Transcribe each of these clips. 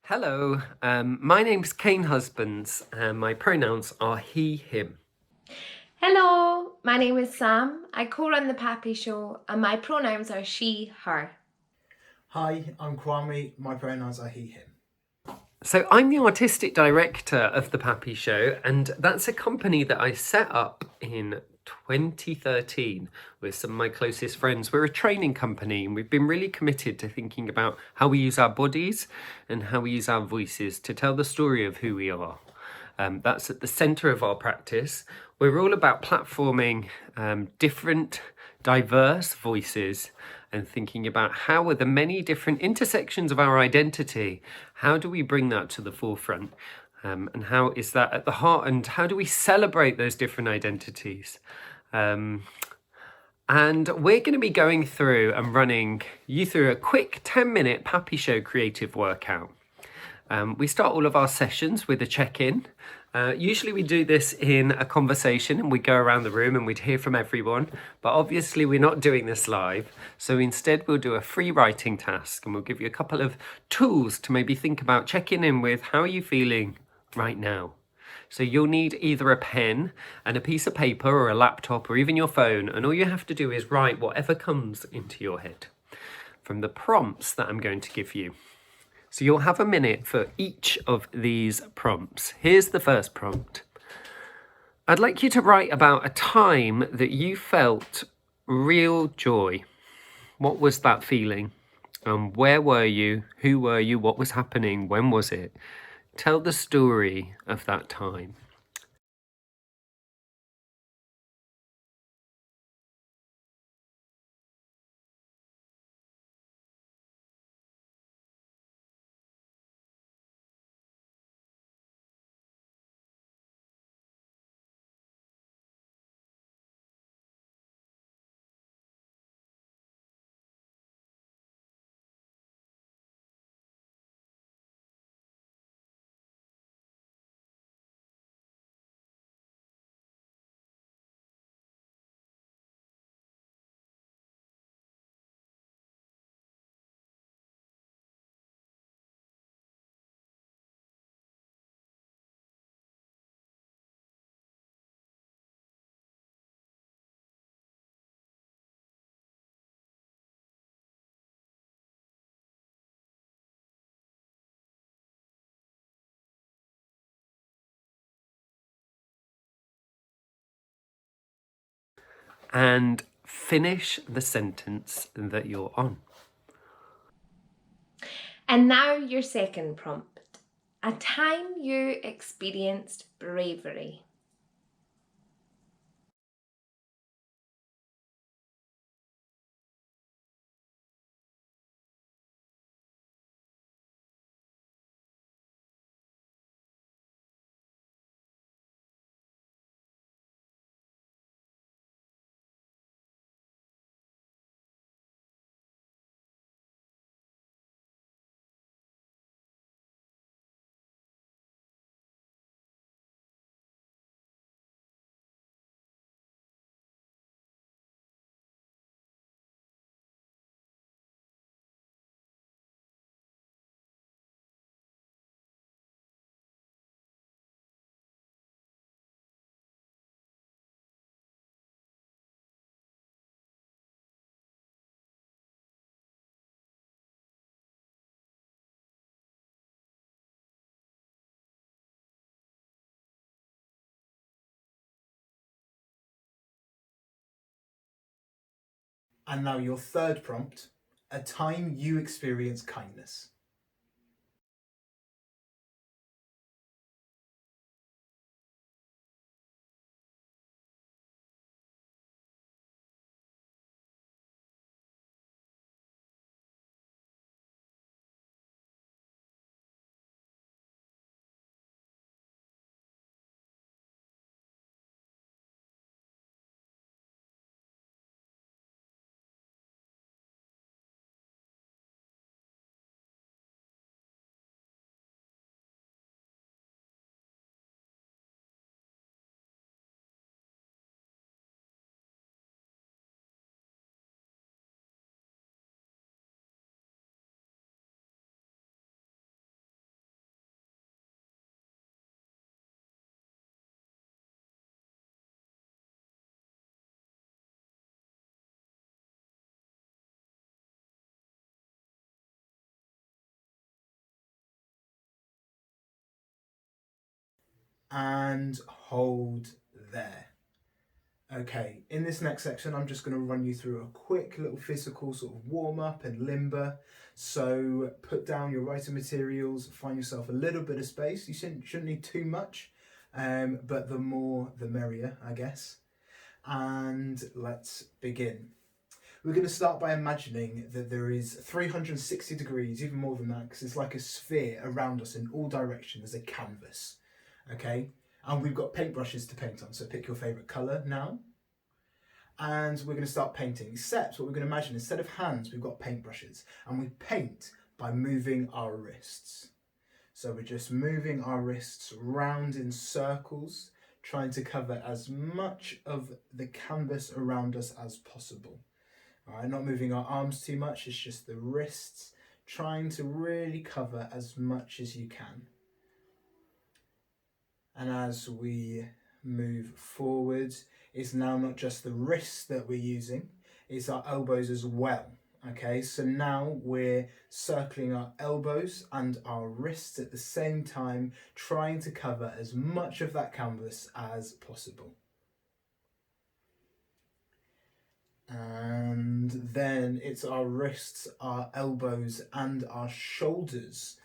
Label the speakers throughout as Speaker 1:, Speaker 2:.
Speaker 1: Hello, my name's Kane Husbands, and my pronouns are he, him.
Speaker 2: Hello, my name is Sam. I co-run the Pappy Show and my pronouns are she, her.
Speaker 3: Hi, I'm Kwame. My pronouns are he, him.
Speaker 1: So, I'm the artistic director of The Pappy Show, and that's a company that I set up in 2013 with some of my closest friends. We're a training company, and we've been really committed to thinking about how we use our bodies and how we use our voices to tell the story of who we are. That's at the centre of our practice. We're all about platforming different, diverse voices and thinking about how are the many different intersections of our identity, how do we bring that to the forefront? And how is that at the heart? And how do we celebrate those different identities? And we're going to be going through and running you through a quick 10-minute Pappy Show creative workout. We start all of our sessions with a check-in. Usually we do this in a conversation and we go around the room and we'd hear from everyone, but obviously we're not doing this live. So instead we'll do a free writing task and we'll give you a couple of tools to maybe think about checking in with how are you feeling right now. So you'll need either a pen and a piece of paper or a laptop or even your phone, and all you have to do is write whatever comes into your head from the prompts that I'm going to give you. So you'll have a minute for each of these prompts. Here's the first prompt. I'd like you to write about a time that you felt real joy. What was that feeling? Where were you? Who were you? What was happening? When was it? Tell the story of that time. And finish the sentence that you're on.
Speaker 2: And now your second prompt. A time you experienced bravery.
Speaker 3: And now your third prompt, a time you experience kindness. and hold there. Okay, in this next section, I'm just going to run you through a quick little physical sort of warm up and limber. So put down your writing materials, find yourself a little bit of space. You shouldn't need too much, but the more the merrier, I guess. And let's begin. We're going to start by imagining that there is 360 degrees, even more than that, because it's like a sphere around us in all directions, a canvas. Okay, and we've got paintbrushes to paint on, so pick your favourite colour now. And we're going to start painting, except what we're going to imagine, instead of hands, we've got paintbrushes. And we paint by moving our wrists. So we're just moving our wrists round in circles, trying to cover as much of the canvas around us as possible. All right, not moving our arms too much, it's just the wrists, trying to really cover as much as you can. And as we move forward, it's now not just the wrists that we're using, it's our elbows as well. Okay, so now we're circling our elbows and our wrists at the same time, trying to cover as much of that canvas as possible. And then it's our wrists, our elbows and our shoulders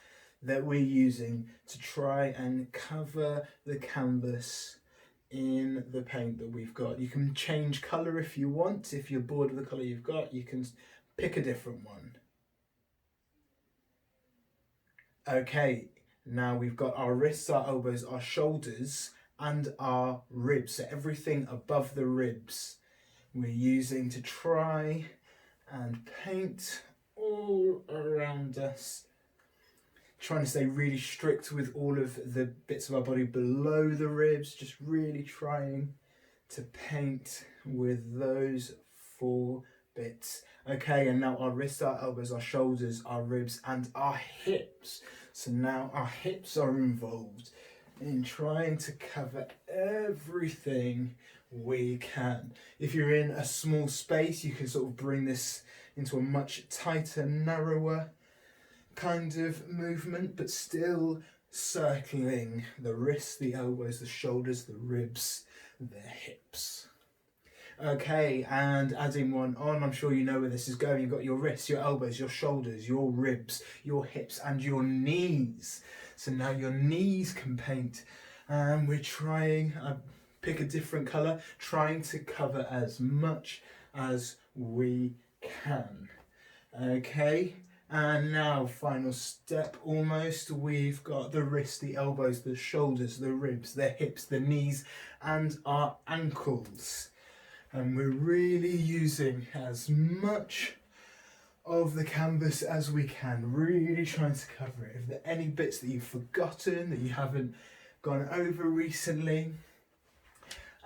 Speaker 3: that we're using to try and cover the canvas in the paint that we've got. You can change colour if you want. If you're bored of the colour you've got, you can pick a different one. Okay, now we've got our wrists, our elbows, our shoulders and our ribs. So everything above the ribs we're using to try and paint all around us. Trying to stay really strict with all of the bits of our body below the ribs, just really trying to paint with those 4 bits. Okay, and now our wrists, our elbows, our shoulders, our ribs and our hips. So now our hips are involved in trying to cover everything we can. If you're in a small space, you can sort of bring this into a much tighter, narrower kind of movement, but still circling the wrists, the elbows, the shoulders, the ribs, the hips. Okay, and adding one on, I'm sure you know where this is going. You've got your wrists, your elbows, your shoulders, your ribs, your hips and your knees. So now your knees can paint, and we're trying, pick a different colour, trying to cover as much as we can. Okay, and now final step almost, we've got the wrists, the elbows, the shoulders, the ribs, the hips, the knees and our ankles. And we're really using as much of the canvas as we can, really trying to cover it. If there are any bits that you've forgotten, that you haven't gone over recently.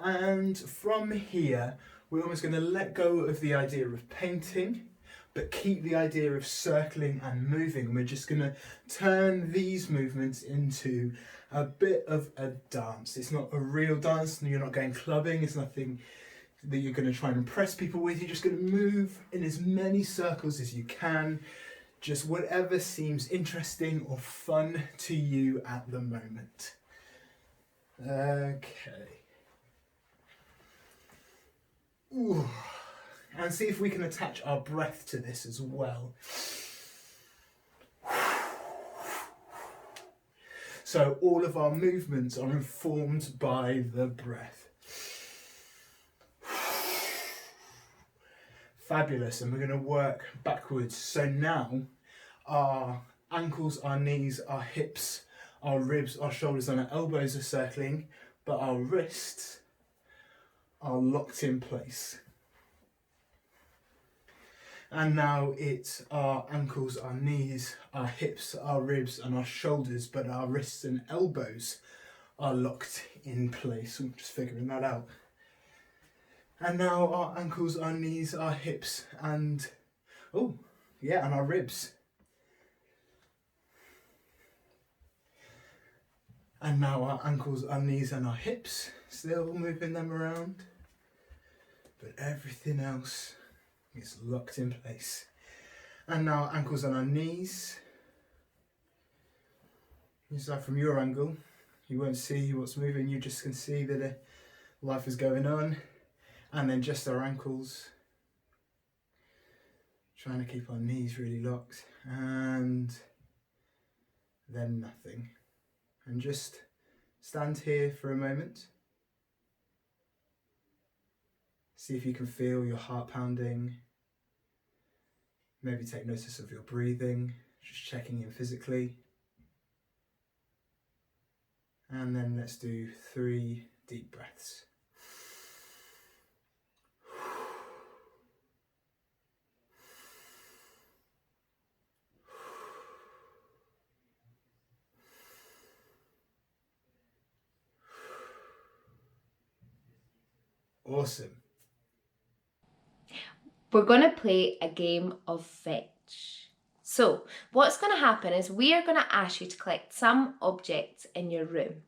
Speaker 3: And from here, we're almost going to let go of the idea of painting, but keep the idea of circling and moving. We're just going to turn these movements into a bit of a dance. It's not a real dance, you're not going clubbing, it's nothing that you're going to try and impress people with. You're just going to move in as many circles as you can, just whatever seems interesting or fun to you at the moment. Okay. Ooh. And see if we can attach our breath to this as well. So all of our movements are informed by the breath. Fabulous, and we're going to work backwards. So now our ankles, our knees, our hips, our ribs, our shoulders and our elbows are circling, but our wrists are locked in place. And now it's our ankles, our knees, our hips, our ribs and our shoulders, but our wrists and elbows are locked in place. I'm just figuring that out. And now our ankles, our knees, our hips and, and our ribs. And now our ankles, our knees and our hips, still moving them around. But everything else is locked in place. And now our ankles and our knees. You start from your angle. You won't see what's moving, you just can see that life is going on. And then just our ankles. Trying to keep our knees really locked. And then nothing. And just stand here for a moment. See if you can feel your heart pounding. Maybe take notice of your breathing, just checking in physically. And then let's do 3 deep breaths. Awesome.
Speaker 2: We're going to play a game of fetch. So what's going to happen is we are going to ask you to collect some objects in your room.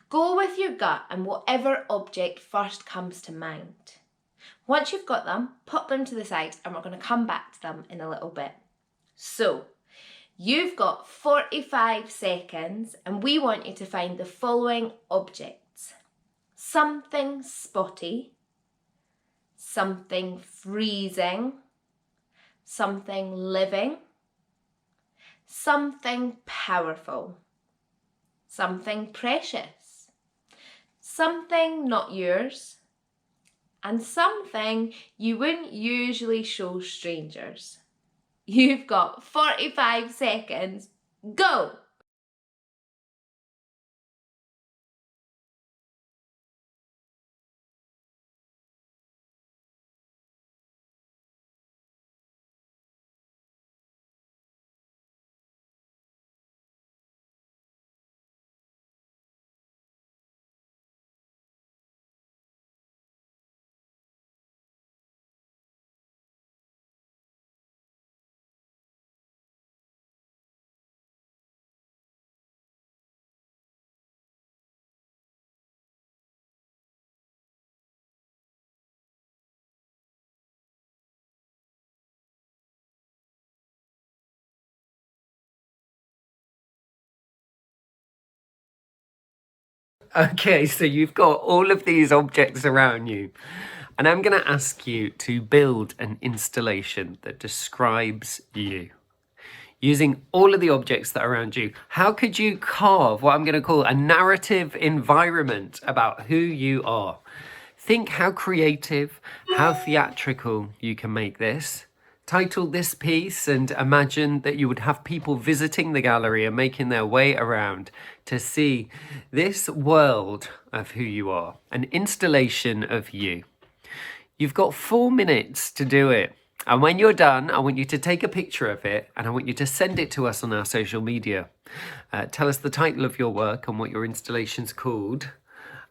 Speaker 2: Go with your gut and whatever object first comes to mind. Once you've got them, put them to the side and we're going to come back to them in a little bit. So you've got 45 seconds and we want you to find the following objects. Something spotty, something freezing, something living, something powerful, something precious, something not yours, and something you wouldn't usually show strangers. You've got 45 seconds. Go!
Speaker 1: Okay, so you've got all of these objects around you, and I'm going to ask you to build an installation that describes you. Using all of the objects that are around you, how could you carve what I'm going to call a narrative environment about who you are? Think how creative, how theatrical you can make this. Title this piece and imagine that you would have people visiting the gallery and making their way around to see this world of who you are, an installation of you. You've got 4 minutes to do it. And when you're done, I want you to take a picture of it and I want you to send it to us on our social media. Tell us the title of your work and what your installation's called.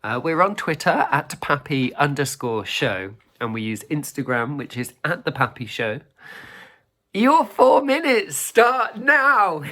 Speaker 1: We're on Twitter at @Pappy_show and we use Instagram, which is @PappyShow. Your 4 minutes start now.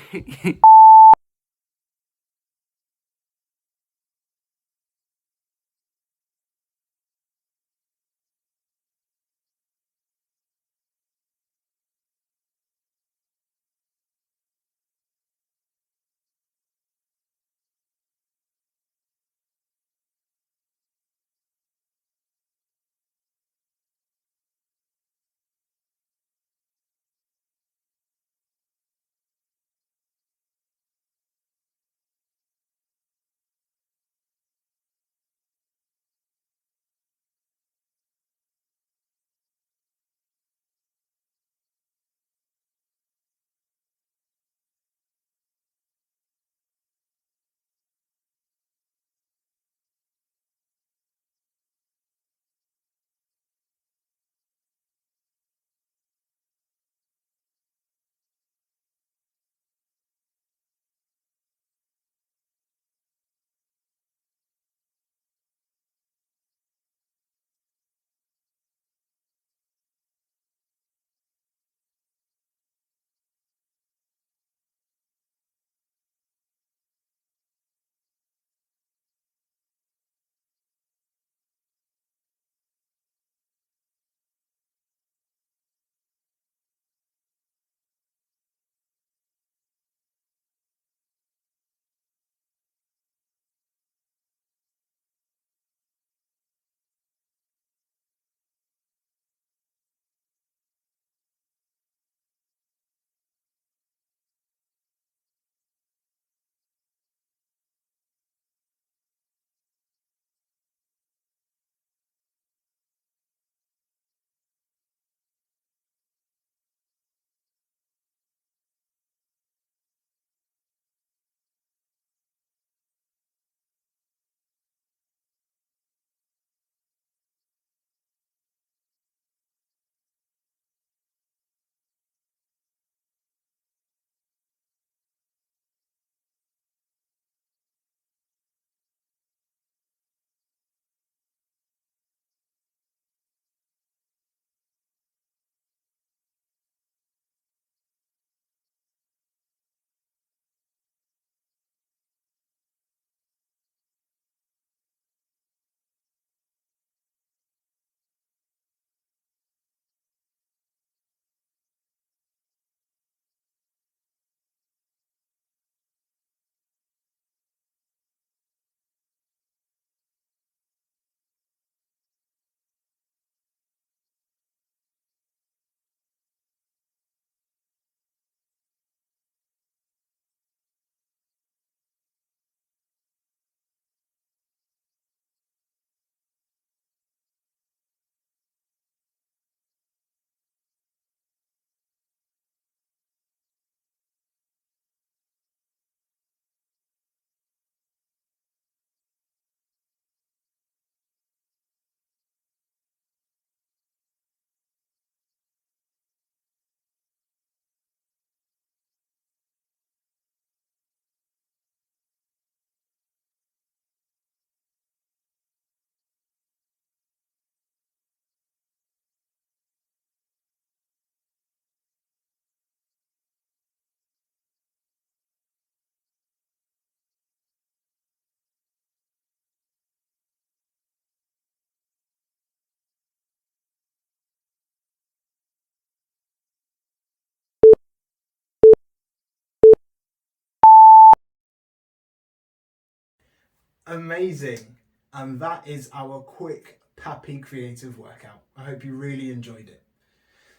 Speaker 3: Amazing. And that is our quick Pappy creative workout. I hope you really enjoyed it.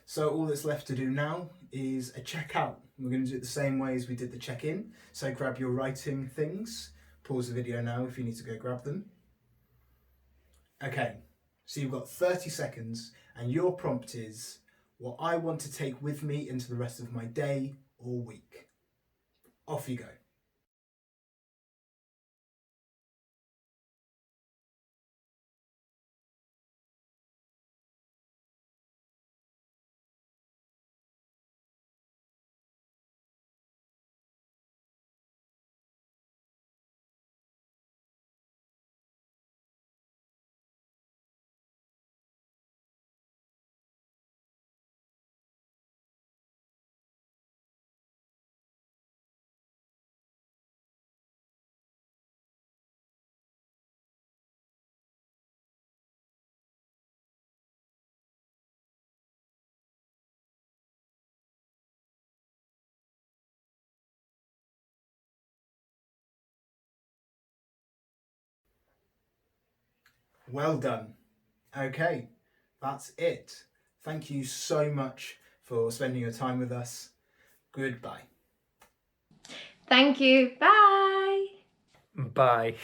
Speaker 3: So all that's left to do now is a checkout. We're going to do it the same way as we did the check-in. So grab your writing things. Pause the video now if you need to go grab them. Okay, so you've got 30 seconds and your prompt is what I want to take with me into the rest of my day or week. Off you go. Well done. Okay, that's it. Thank you so much for spending your time with us. Goodbye.
Speaker 2: Thank you. Bye.
Speaker 1: Bye.